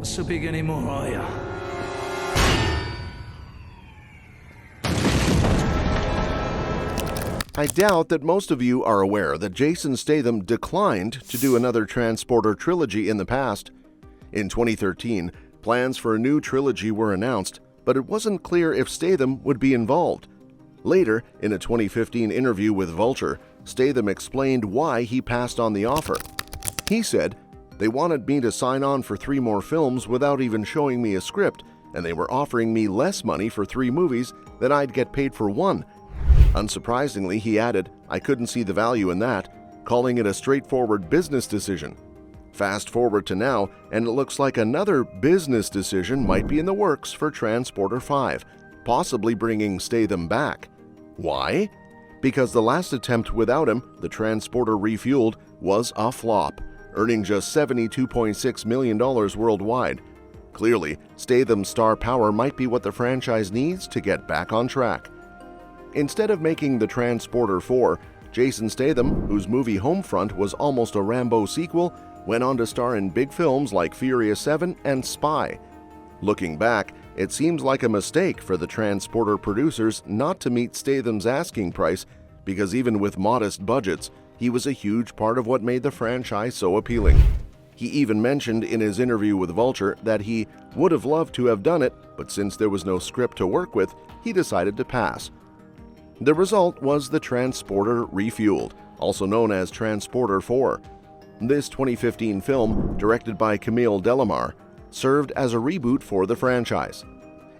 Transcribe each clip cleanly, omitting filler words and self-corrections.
so big anymore, are ya? I doubt that most of you are aware that Jason Statham declined to do another Transporter trilogy in the past. In 2013, plans for a new trilogy were announced, but it wasn't clear if Statham would be involved. Later, in a 2015 interview with Vulture, Statham explained why he passed on the offer. He said, "They wanted me to sign on for 3 more films without even showing me a script, and they were offering me less money for 3 movies than I'd get paid for 1. Unsurprisingly, he added, "I couldn't see the value in that," calling it a straightforward business decision. Fast forward to now, and it looks like another business decision might be in the works for Transporter 5, possibly bringing Statham back. Why? Because the last attempt without him, the Transporter Refueled, was a flop, earning just $72.6 million worldwide. Clearly, Statham's star power might be what the franchise needs to get back on track. Instead of making the Transporter 4, Jason Statham, whose movie Homefront was almost a Rambo sequel, went on to star in big films like Furious 7 and Spy. Looking back, it seems like a mistake for the Transporter producers not to meet Statham's asking price, because even with modest budgets, he was a huge part of what made the franchise so appealing. He even mentioned in his interview with Vulture that he would have loved to have done it, but since there was no script to work with, he decided to pass. The result was the Transporter Refueled, also known as Transporter 4. This 2015 film, directed by Camille Delamare, served as a reboot for the franchise.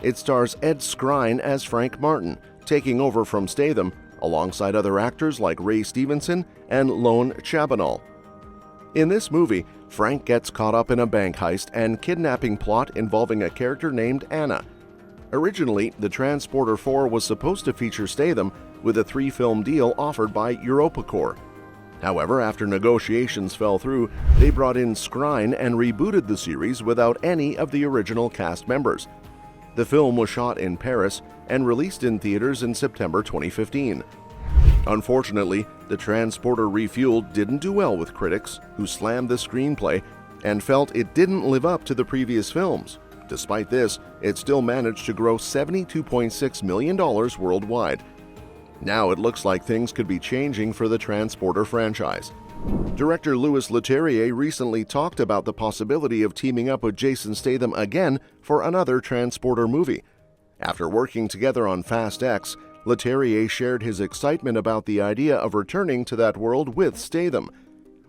It stars Ed Skrein as Frank Martin, taking over from Statham, alongside other actors like Ray Stevenson and Lone Chabanol. In this movie, Frank gets caught up in a bank heist and kidnapping plot involving a character named Anna. Originally, the Transporter 4 was supposed to feature Statham with a 3-film deal offered by EuropaCorp. However, after negotiations fell through, they brought in Skrein and rebooted the series without any of the original cast members. The film was shot in Paris and released in theaters in September 2015. Unfortunately, the Transporter Refueled didn't do well with critics, who slammed the screenplay and felt it didn't live up to the previous films. Despite this, it still managed to gross $72.6 million worldwide. Now it looks like things could be changing for the Transporter franchise. Director Louis Leterrier recently talked about the possibility of teaming up with Jason Statham again for another Transporter movie. After working together on Fast X, Leterrier shared his excitement about the idea of returning to that world with Statham.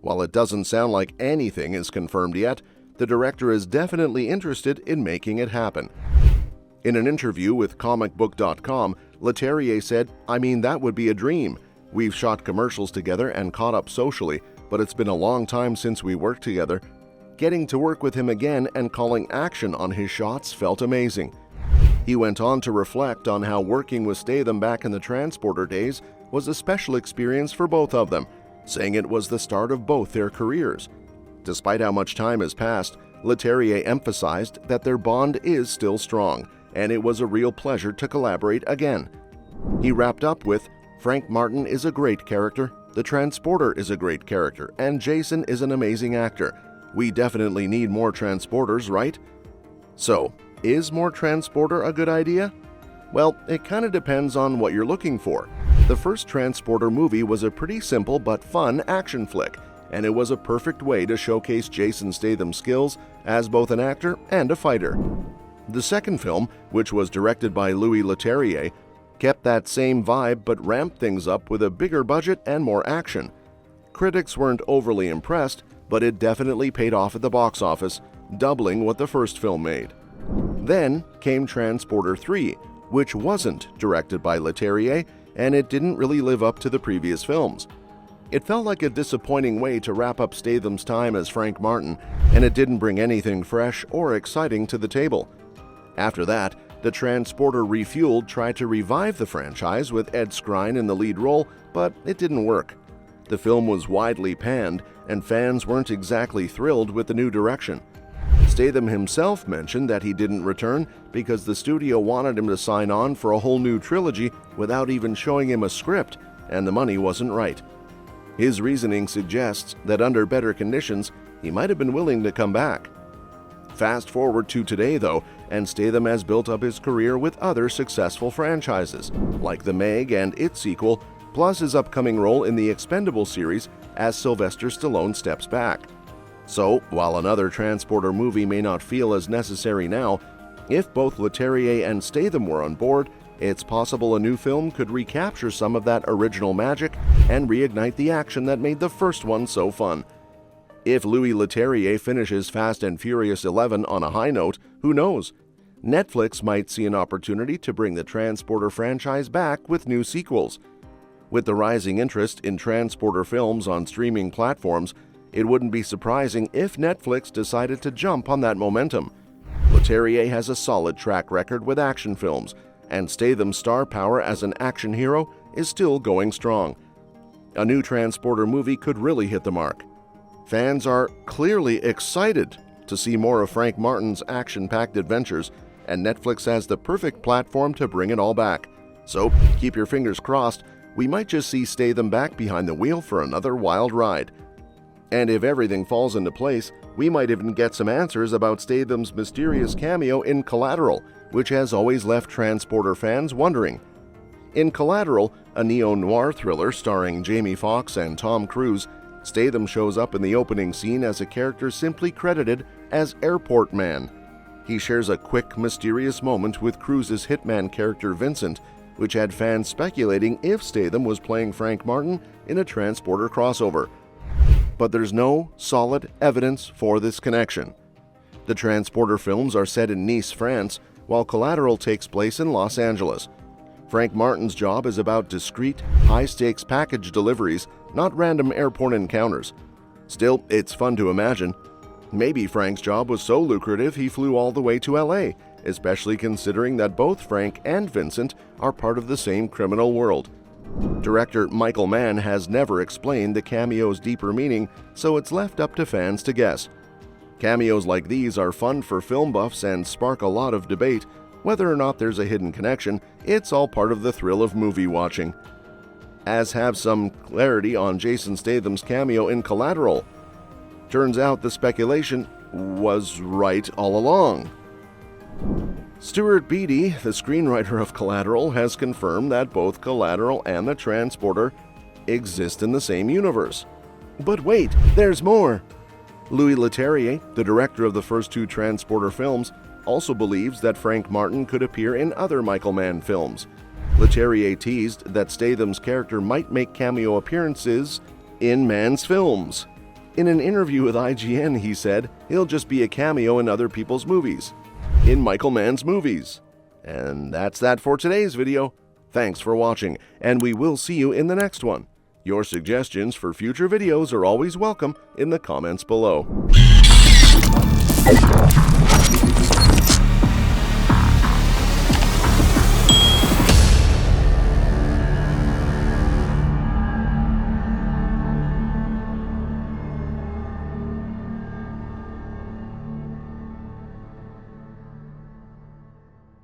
While it doesn't sound like anything is confirmed yet, the director is definitely interested in making it happen. In an interview with comicbook.com, Leterrier said, "I mean, that would be a dream. We've shot commercials together and caught up socially, but it's been a long time since we worked together. Getting to work with him again and calling action on his shots felt amazing." He went on to reflect on how working with Statham back in the Transporter days was a special experience for both of them, saying it was the start of both their careers. Despite how much time has passed, Leterrier emphasized that their bond is still strong, and it was a real pleasure to collaborate again. He wrapped up with, "Frank Martin is a great character, the Transporter is a great character, and Jason is an amazing actor. We definitely need more Transporters, right?" So, is more Transporter a good idea? Well, it kind of depends on what you're looking for. The first Transporter movie was a pretty simple but fun action flick, and it was a perfect way to showcase Jason Statham's skills as both an actor and a fighter. The second film, which was directed by Louis Leterrier, kept that same vibe but ramped things up with a bigger budget and more action. Critics weren't overly impressed, but it definitely paid off at the box office, doubling what the first film made. Then came Transporter 3, which wasn't directed by Leterrier, and it didn't really live up to the previous films. It felt like a disappointing way to wrap up Statham's time as Frank Martin, and it didn't bring anything fresh or exciting to the table. After that, the Transporter Refueled tried to revive the franchise with Ed Skrein in the lead role, but it didn't work. The film was widely panned, and fans weren't exactly thrilled with the new direction. Statham himself mentioned that he didn't return because the studio wanted him to sign on for a whole new trilogy without even showing him a script, and the money wasn't right. His reasoning suggests that under better conditions, he might have been willing to come back. Fast forward to today, though, and Statham has built up his career with other successful franchises, like The Meg and its sequel, plus his upcoming role in the Expendables series as Sylvester Stallone steps back. So, while another Transporter movie may not feel as necessary now, if both Leterrier and Statham were on board, it's possible a new film could recapture some of that original magic and reignite the action that made the first one so fun. If Louis Leterrier finishes Fast and Furious 11 on a high note, who knows? Netflix might see an opportunity to bring the Transporter franchise back with new sequels. With the rising interest in Transporter films on streaming platforms, it wouldn't be surprising if Netflix decided to jump on that momentum. Leterrier has a solid track record with action films, and Statham's star power as an action hero is still going strong. A new Transporter movie could really hit the mark. Fans are clearly excited to see more of Frank Martin's action-packed adventures, and Netflix has the perfect platform to bring it all back. So, keep your fingers crossed, we might just see Statham back behind the wheel for another wild ride. And if everything falls into place, we might even get some answers about Statham's mysterious cameo in Collateral, which has always left Transporter fans wondering. In Collateral, a neo-noir thriller starring Jamie Foxx and Tom Cruise, Statham shows up in the opening scene as a character simply credited as Airport Man. He shares a quick, mysterious moment with Cruise's hitman character Vincent, which had fans speculating if Statham was playing Frank Martin in a Transporter crossover. But there's no solid evidence for this connection. The Transporter films are set in Nice, France, while Collateral takes place in Los Angeles. Frank Martin's job is about discreet, high-stakes package deliveries, not random airport encounters. Still, it's fun to imagine. Maybe Frank's job was so lucrative he flew all the way to LA, especially considering that both Frank and Vincent are part of the same criminal world. Director Michael Mann has never explained the cameo's deeper meaning, so it's left up to fans to guess. Cameos like these are fun for film buffs and spark a lot of debate. Whether or not there's a hidden connection, it's all part of the thrill of movie watching. As have some clarity on Jason Statham's cameo in Collateral. Turns out the speculation was right all along. Stuart Beattie, the screenwriter of Collateral, has confirmed that both Collateral and the Transporter exist in the same universe. But wait, there's more! Louis Leterrier, the director of the first two Transporter films, also believes that Frank Martin could appear in other Michael Mann films. Leterrier teased that Statham's character might make cameo appearances in Mann's films. In an interview with IGN, he said he'll just be a cameo in other people's movies, in Michael Mann's movies. And that's that for today's video. Thanks for watching, and we will see you in the next one. Your suggestions for future videos are always welcome in the comments below.